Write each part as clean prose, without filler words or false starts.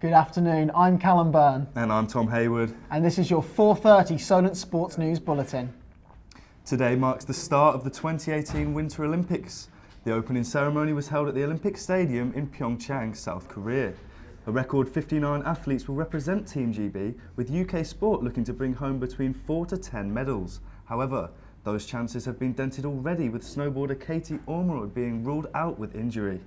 Good afternoon, I'm Callum Byrne. And I'm Tom Hayward. And this is your 4:30 Solent Sports News Bulletin. Today marks the start of the 2018 Winter Olympics. The opening ceremony was held at the Olympic Stadium in Pyeongchang, South Korea. A record 59 athletes will represent Team GB, with UK sport looking to bring home between 4 to 10 medals. However, those chances have been dented already, with snowboarder Katie Ormeroyd being ruled out with injury.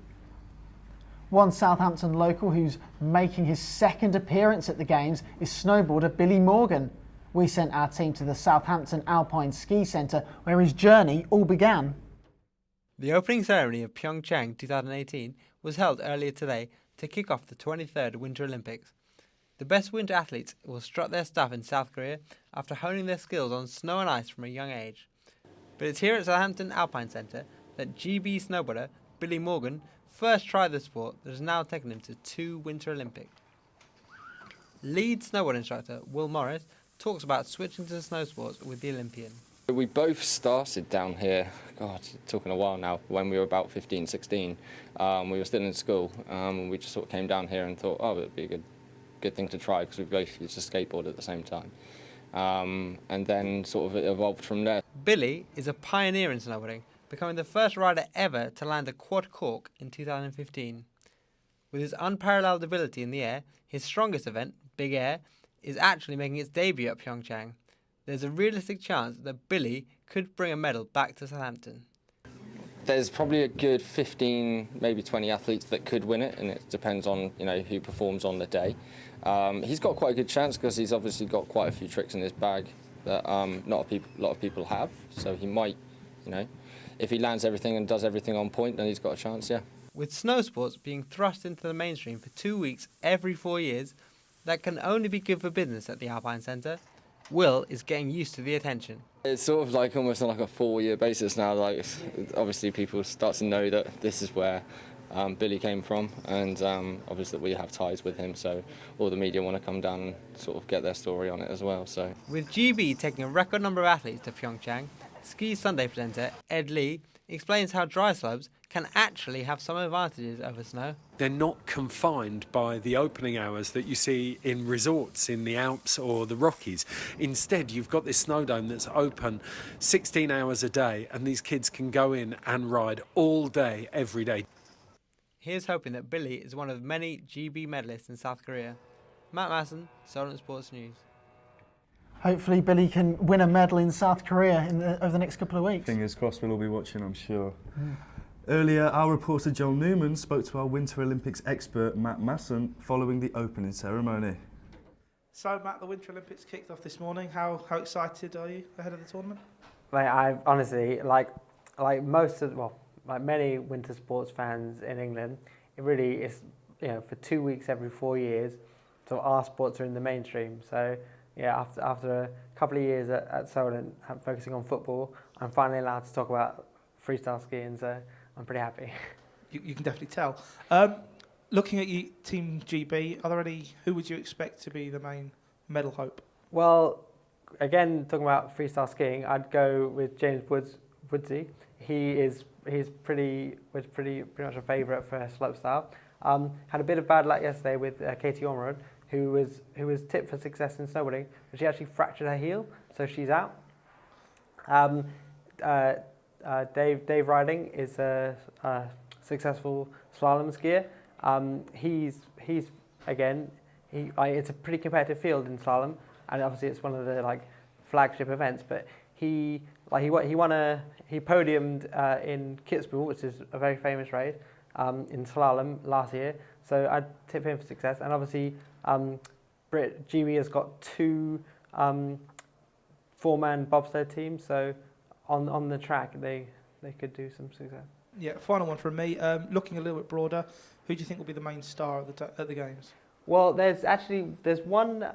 One Southampton local who's making his second appearance at the Games is snowboarder Billy Morgan. We sent our team to the Southampton Alpine Ski Centre where his journey all began. The opening ceremony of Pyeongchang 2018 was held earlier today to kick off the 23rd Winter Olympics. The best winter athletes will strut their stuff in South Korea after honing their skills on snow and ice from a young age. But it's here at Southampton Alpine Centre that GB snowboarder Billy Morgan first tried the sport that has now taken him to 2 Winter Olympics. Lead snowboard instructor Will Morris talks about switching to snow sports with the Olympian. We both started down here, it took a while now, when we were about 15, 16. We were still in school, and we just sort of came down here and thought, it would be a good thing to try, because we both used to skateboard at the same time. And then sort of it evolved from there. Billy is a pioneer in snowboarding, becoming the first rider ever to land a quad cork in 2015. With his unparalleled ability in the air, his strongest event, Big Air, is actually making its debut at Pyeongchang. There's a realistic chance that Billy could bring a medal back to Southampton. There's probably a good 15, maybe 20 athletes that could win it, and it depends on who performs on the day. He's got quite a good chance because he's obviously got quite a few tricks in his bag that not a lot of people have. So he might, if he lands everything and does everything on point, then he's got a chance, yeah. With snow sports being thrust into the mainstream for 2 weeks every 4 years, that can only be good for business at the Alpine Centre. Will is getting used to the attention. It's sort of like almost on like a 4-year basis now. Like, obviously people start to know that this is where Billy came from, and obviously we have ties with him, so all the media want to come down and sort of get their story on it as well. So, with GB taking a record number of athletes to Pyeongchang, Ski Sunday presenter Ed Lee explains how dry slopes can actually have some advantages over snow. They're not confined by the opening hours that you see in resorts in the Alps or the Rockies. Instead, you've got this snow dome that's open 16 hours a day, and these kids can go in and ride all day, every day. Here's hoping that Billy is one of many GB medalists in South Korea. Matt Masson, Solent Sports News. Hopefully Billy can win a medal in South Korea over the next couple of weeks. Fingers crossed, we'll all be watching, I'm sure. Earlier, our reporter Joel Newman spoke to our Winter Olympics expert Matt Masson following the opening ceremony. So Matt, the Winter Olympics kicked off this morning. How excited are you ahead of the tournament? I honestly, like many winter sports fans in England, it really is, for 2 weeks every 4 years, so our sports are in the mainstream. So yeah, after a couple of years at Solent, focusing on football, I'm finally allowed to talk about freestyle skiing, so I'm pretty happy. You can definitely tell. Looking at you, Team GB, who would you expect to be the main medal hope? Well, again, talking about freestyle skiing, I'd go with James Woodsy. He's pretty much a favourite for slopestyle. Had a bit of bad luck yesterday with Katie Ormeroyd, who was tipped for success in snowboarding, but she actually fractured her heel, so she's out. Dave Riding is a successful slalom skier. It's a pretty competitive field in slalom, and obviously it's one of the flagship events. But he podiumed in Kitzbühel, which is a very famous race in slalom last year. So I'd tip him for success, and obviously GB has got 2 4-man bobsled teams, so on the track they could do some success. Yeah, final one from me. Looking a little bit broader, who do you think will be the main star at the Games? Well, there's one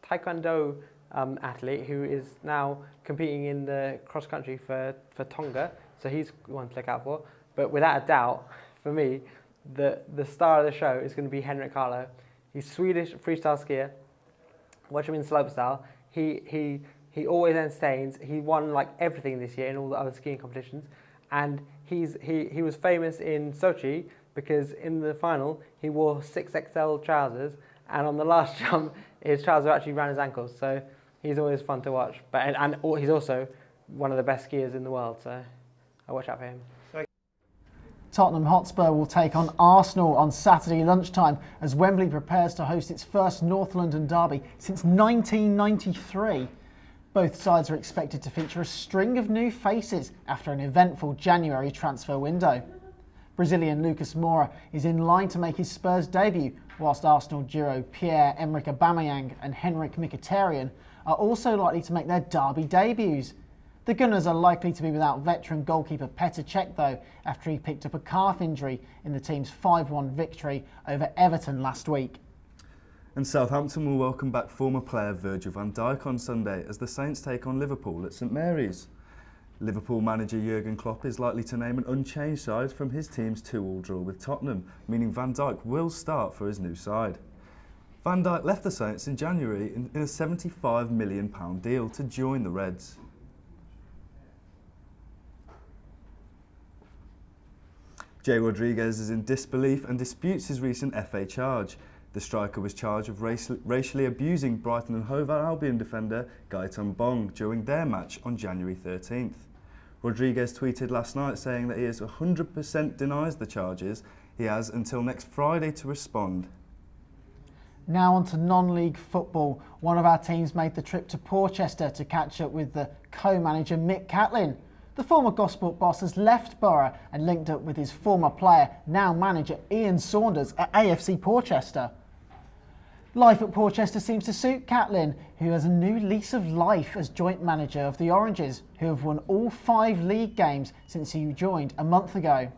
Taekwondo athlete who is now competing in the cross country for Tonga, so he's one to look out for. But without a doubt, for me, the star of the show is going to be Henrik Harlow. He's Swedish freestyle skier. Watch him in slopestyle. He always entertains. He won everything this year in all the other skiing competitions, and he was famous in Sochi because in the final he wore 6XL trousers, and on the last jump his trousers actually ran his ankles. So he's always fun to watch. And he's also one of the best skiers in the world. So I watch out for him. Tottenham Hotspur will take on Arsenal on Saturday lunchtime as Wembley prepares to host its first North London derby since 1993. Both sides are expected to feature a string of new faces after an eventful January transfer window. Brazilian Lucas Moura is in line to make his Spurs debut, whilst Arsenal duo Pierre-Emerick Aubameyang and Henrik Mkhitaryan are also likely to make their derby debuts. The Gunners are likely to be without veteran goalkeeper Petr Cech though, after he picked up a calf injury in the team's 5-1 victory over Everton last week. And Southampton will welcome back former player Virgil van Dijk on Sunday as the Saints take on Liverpool at St Mary's. Liverpool manager Jurgen Klopp is likely to name an unchanged side from his team's 2-2 draw with Tottenham, meaning Van Dijk will start for his new side. Van Dijk left the Saints in January in a £75 million deal to join the Reds. Jay Rodriguez is in disbelief and disputes his recent FA charge. The striker was charged of racially abusing Brighton and Hove Albion defender Gaetan Bong during their match on January 13th. Rodriguez tweeted last night saying that he has 100% denies the charges. He has until next Friday to respond. Now on to non-league football. One of our teams made the trip to Porchester to catch up with the co-manager Mick Catlin. The former Gosport boss has left Borough and linked up with his former player, now manager Ian Saunders at AFC Porchester. Life at Porchester seems to suit Catlin, who has a new lease of life as joint manager of the Oranges, who have won all 5 league games since he joined a month ago.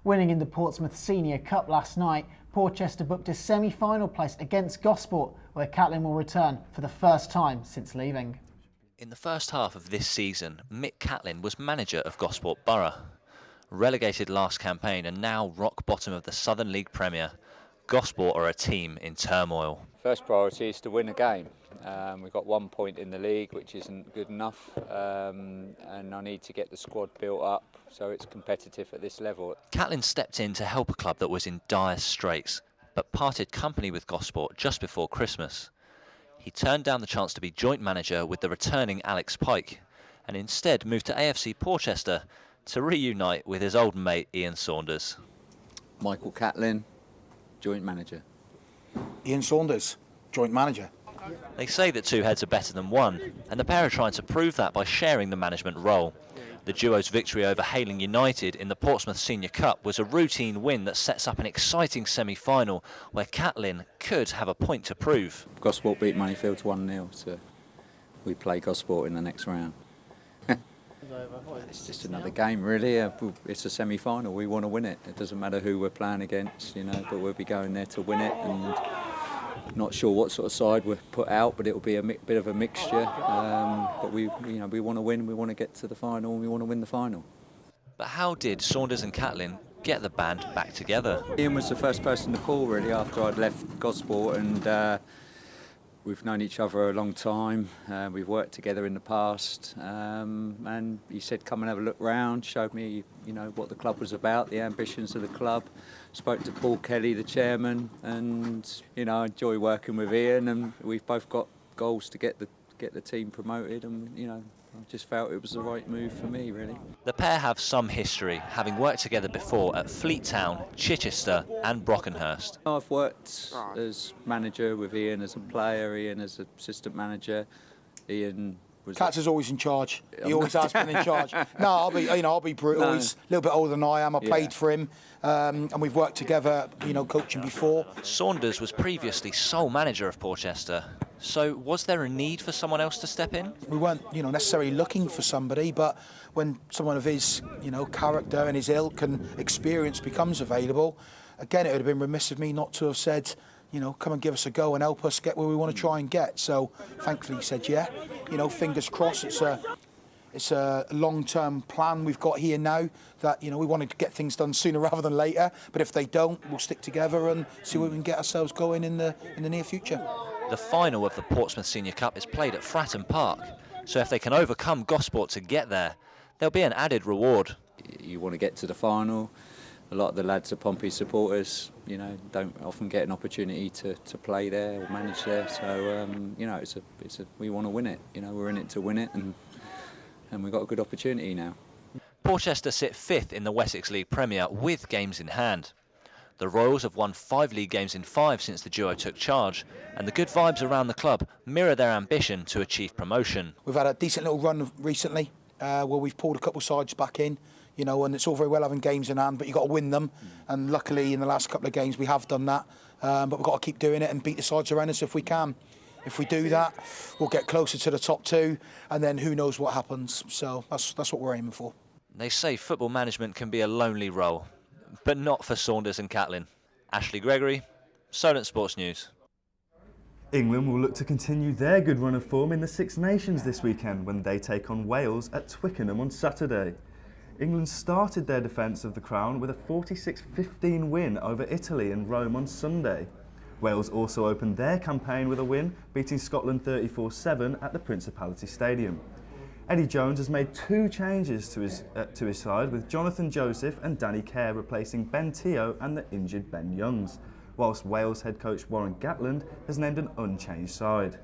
Winning in the Portsmouth Senior Cup last night, Porchester booked a semi-final place against Gosport, where Catlin will return for the first time since leaving. In the first half of this season, Mick Catlin was manager of Gosport Borough. Relegated last campaign and now rock bottom of the Southern League Premier, Gosport are a team in turmoil. First priority is to win a game. We've got 1 point in the league, which isn't good enough, and I need to get the squad built up so it's competitive at this level. Catlin stepped in to help a club that was in dire straits, but parted company with Gosport just before Christmas. He turned down the chance to be joint manager with the returning Alex Pike and instead moved to AFC Porchester to reunite with his old mate Ian Saunders. Michael Catlin, joint manager. Ian Saunders, joint manager. They say that 2 heads are better than 1, and the pair are trying to prove that by sharing the management role. The duo's victory over Hayling United in the Portsmouth Senior Cup was a routine win that sets up an exciting semi-final where Catlin could have a point to prove. Gosport beat Moneyfields 1-0, so we play Gosport in the next round. It's just another game, really. It's a semi-final. We want to win it. It doesn't matter who we're playing against, but we'll be going there to win it. And not sure what sort of side we'll put out, but it'll be a bit of a mixture. But we want to win. We want to get to the final, and we want to win the final. But how did Saunders and Catlin get the band back together? Ian was the first person to call, really, after I'd left Gosport, and we've known each other a long time. We've worked together in the past, and he said, "Come and have a look round." Showed me, what the club was about, the ambitions of the club. Spoke to Paul Kelly, the chairman, and I enjoy working with Ian. And we've both got goals to get the team promoted, and I just felt it was the right move for me, really. The pair have some history, having worked together before at Fleet Town, Chichester and Brockenhurst. I've worked as manager with Ian as a player, Ian as assistant manager. Ian was... Katz is always in charge. He always has been in charge. No, I'll be brutal. No. He's a little bit older than I am. I played for him, and we've worked together, coaching before. Saunders was previously sole manager of Porchester. So was there a need for someone else to step in? We weren't, necessarily looking for somebody, but when someone of his, character and his ilk and experience becomes available, again, it would have been remiss of me not to have said, come and give us a go and help us get where we want to try and get. So thankfully he said, yeah, fingers crossed. It's a long-term plan we've got here now that, we wanted to get things done sooner rather than later. But if they don't, we'll stick together and see where we can get ourselves going in the near future. The final of the Portsmouth Senior Cup is played at Fratton Park, so if they can overcome Gosport to get there, there'll be an added reward. You want to get to the final, a lot of the lads are Pompey supporters, you know, don't often get an opportunity to play there or manage there. So, you know, we want to win it. You know, we're in it to win it, and we've got a good opportunity now. Portchester sit 5th in the Wessex League Premier with games in hand. The Royals have won 5 league games in 5 since the duo took charge, and the good vibes around the club mirror their ambition to achieve promotion. We've had a decent little run recently where we've pulled a couple of sides back in, you know, and it's all very well having games in hand, but you've got to win them. And luckily in the last couple of games we have done that, but we've got to keep doing it and beat the sides around us if we can. If we do that, we'll get closer to the top 2, and then who knows what happens. So that's what we're aiming for. They say football management can be a lonely role, but not for Saunders and Catlin. Ashley Gregory, Solent Sports News. England will look to continue their good run of form in the Six Nations this weekend when they take on Wales at Twickenham on Saturday. England started their defence of the crown with a 46-15 win over Italy in Rome on Sunday. Wales also opened their campaign with a win, beating Scotland 34-7 at the Principality Stadium. Eddie Jones has made 2 changes to his side, with Jonathan Joseph and Danny Kerr replacing Ben Teo and the injured Ben Youngs, whilst Wales head coach Warren Gatland has named an unchanged side.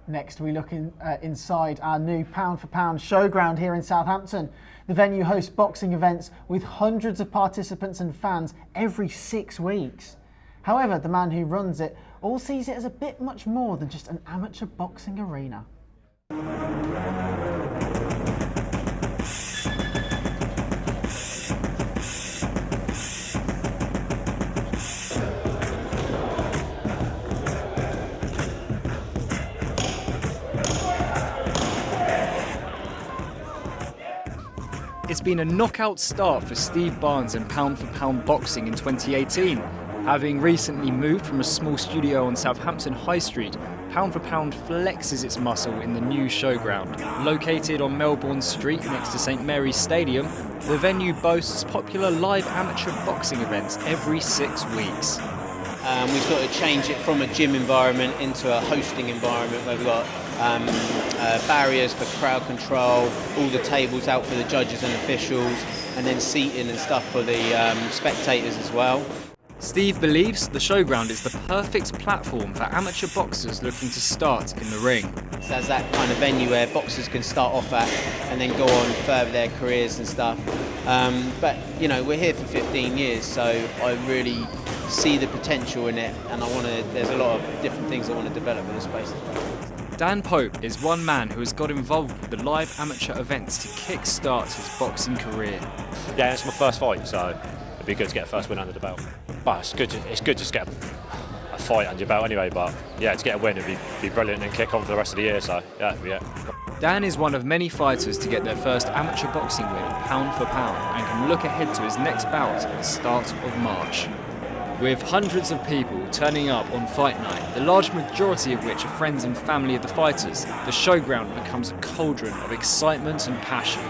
Next, we look inside our new pound-for-pound showground here in Southampton. The venue hosts boxing events with hundreds of participants and fans every 6 weeks. However, the man who runs it all sees it as a bit much more than just an amateur boxing arena. It's been a knockout start for Steve Barnes in pound-for-pound boxing in 2018. Having recently moved from a small studio on Southampton High Street, Pound for Pound flexes its muscle in the new showground. Located on Melbourne Street next to St Mary's Stadium, the venue boasts popular live amateur boxing events every 6 weeks. We sort of changed it from a gym environment into a hosting environment where we've got barriers for crowd control, all the tables out for the judges and officials, and then seating and stuff for the spectators as well. Steve believes the showground is the perfect platform for amateur boxers looking to start in the ring. So that's that kind of venue where boxers can start off at and then go on further their careers and stuff. But you know, we're here for 15 years, so I really see the potential in it, and there's a lot of different things I want to develop in this space. Dan Pope is one man who has got involved with the live amateur events to kick-start his boxing career. Yeah, it's my first fight, so it'd be good to get a first win under the belt. But it's good just to get a fight under your belt anyway, but yeah, to get a win would be brilliant and kick on for the rest of the year, so yeah. Dan is one of many fighters to get their first amateur boxing win pound for pound and can look ahead to his next bout at the start of March. With hundreds of people turning up on fight night, the large majority of which are friends and family of the fighters, the showground becomes a cauldron of excitement and passion.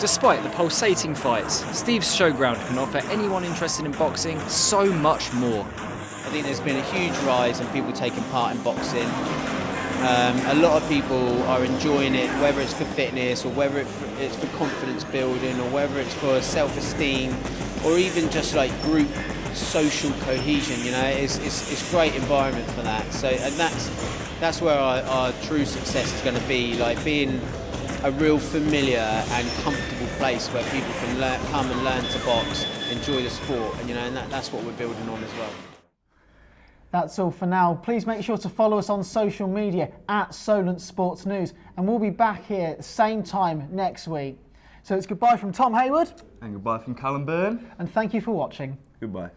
Despite the pulsating fights, Steve's showground can offer anyone interested in boxing so much more. I think there's been a huge rise in people taking part in boxing. A lot of people are enjoying it, whether it's for fitness or whether it's for confidence building or whether it's for self-esteem or even just like group social cohesion. You know, it's a great environment for that. So, and that's where our true success is going to be, like being a real familiar and comfortable place where people can come and learn to box, enjoy the sport, and and that's what we're building on as well. That's all for now. Please make sure to follow us on social media at Solent Sports News, and we'll be back here at the same time next week. So it's goodbye from Tom Hayward. And goodbye from Callum Byrne. And thank you for watching. Goodbye.